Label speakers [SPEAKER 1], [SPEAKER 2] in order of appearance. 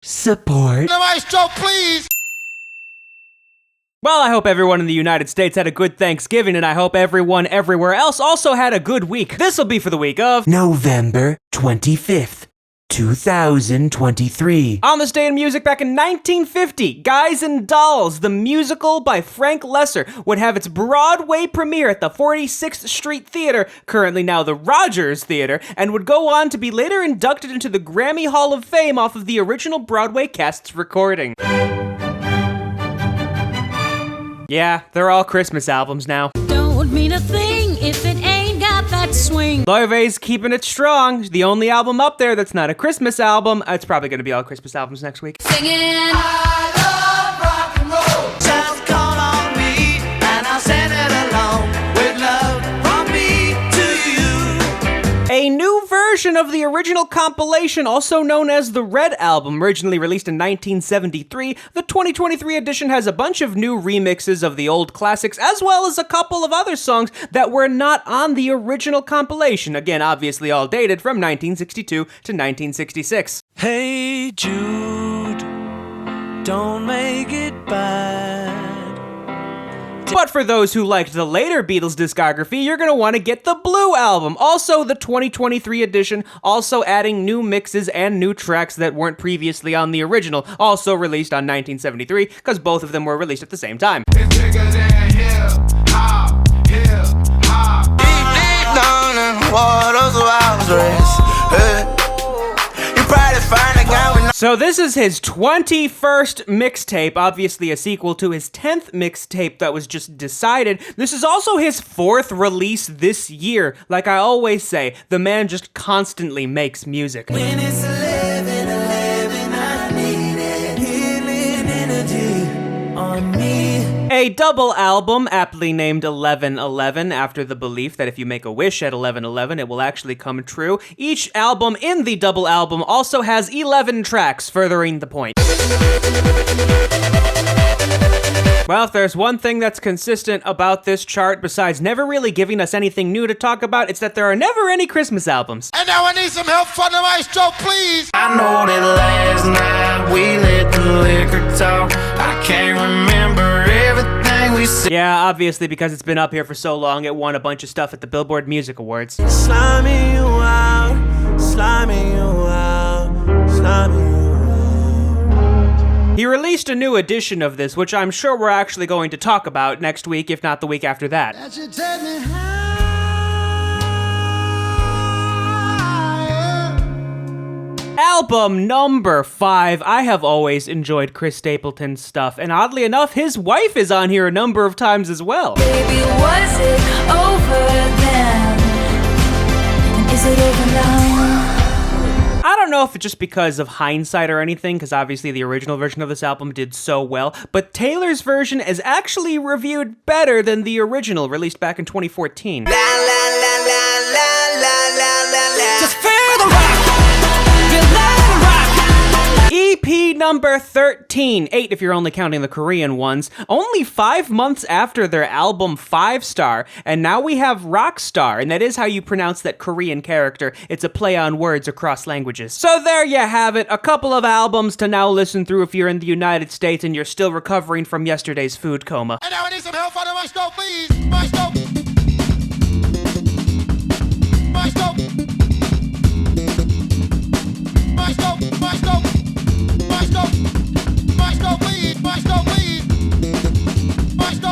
[SPEAKER 1] Support.
[SPEAKER 2] The maestro, please!
[SPEAKER 3] Well, I hope everyone in the United States had a good Thanksgiving, and I hope everyone everywhere else also had a good week. This'll be for the week of
[SPEAKER 1] November 25th, 2023.
[SPEAKER 3] On this day in music back in 1950, Guys and Dolls, the musical by Frank Lesser, would have its Broadway premiere at the 46th Street Theater, currently now the Rogers Theater, and would go on to be later inducted into the Grammy Hall of Fame off of the original Broadway cast's recording. Yeah, they're all Christmas albums now.
[SPEAKER 4] Don't mean a thing if it ain't got that swing.
[SPEAKER 3] Loewe's keeping it strong. The only album up there that's not a Christmas album. It's probably going to be all Christmas albums next week.
[SPEAKER 4] Singing.
[SPEAKER 2] I love rock and roll. Just call on me, and I'll send it along with love from me to you.
[SPEAKER 3] A new version of the original compilation, also known as the Red Album, originally released in 1973, the 2023 edition has a bunch of new remixes of the old classics, as well as a couple of other songs that were not on the original compilation. Again, obviously all dated from 1962 to 1966.
[SPEAKER 5] Hey Jude, don't make it bad.
[SPEAKER 3] But for those who liked the later Beatles discography, you're going to want to get the Blue Album, also the 2023 edition, also adding new mixes and new tracks that weren't previously on the original, also released on 1973, because both of them were released at the same time.
[SPEAKER 2] It's bigger than hip-hop, hip-hop. Deep down in the waters of Alvarez. You probably find a guy with
[SPEAKER 3] So this is his 21st mixtape, obviously a sequel to his 10th mixtape that was just decided. This is also his 4th release this year. Like I always say, the man just constantly makes music.
[SPEAKER 5] When it's 11:11, I need it. Healing energy on me.
[SPEAKER 3] A double album, aptly named 1111, after the belief that if you make a wish at 1111, it will actually come true. Each album in the double album also has 11 tracks, furthering the point. Well, if there's one thing that's consistent about this chart, besides never really giving us anything new to talk about, it's that there are never any Christmas albums.
[SPEAKER 2] And now I need some help from the maestro, please!
[SPEAKER 5] I know that last night we let the liquor talk. I can't remember everything we said.
[SPEAKER 3] Yeah, obviously, because it's been up here for so long, it won a bunch of stuff at the Billboard Music Awards.
[SPEAKER 5] Sliming you out, sliming you out, sliming you out.
[SPEAKER 3] He released a new edition of this, which I'm sure we're actually going to talk about next week, if not the week after that.
[SPEAKER 2] That should take me higher.
[SPEAKER 3] Album number 5. I have always enjoyed Chris Stapleton's stuff, and oddly enough, his wife is on here a number of times as well.
[SPEAKER 4] Baby, was it over then? And is it over now?
[SPEAKER 3] I don't know if it's just because of hindsight or anything, because obviously the original version of this album did so well, but Taylor's version is actually reviewed better than the original, released back in 2014.
[SPEAKER 5] La la la la la la la la la. Just feel the rock, feel the rock.
[SPEAKER 3] EP number 13, 8 if you're only counting the Korean ones, only 5 months after their album 5 Star, and now we have Rockstar, and that is how you pronounce that Korean character. It's a play on words across languages. So there you have it, a couple of albums to now listen through if you're in the United States and you're still recovering from yesterday's food coma.
[SPEAKER 2] And now I need some help from the maestro, please! Maestro!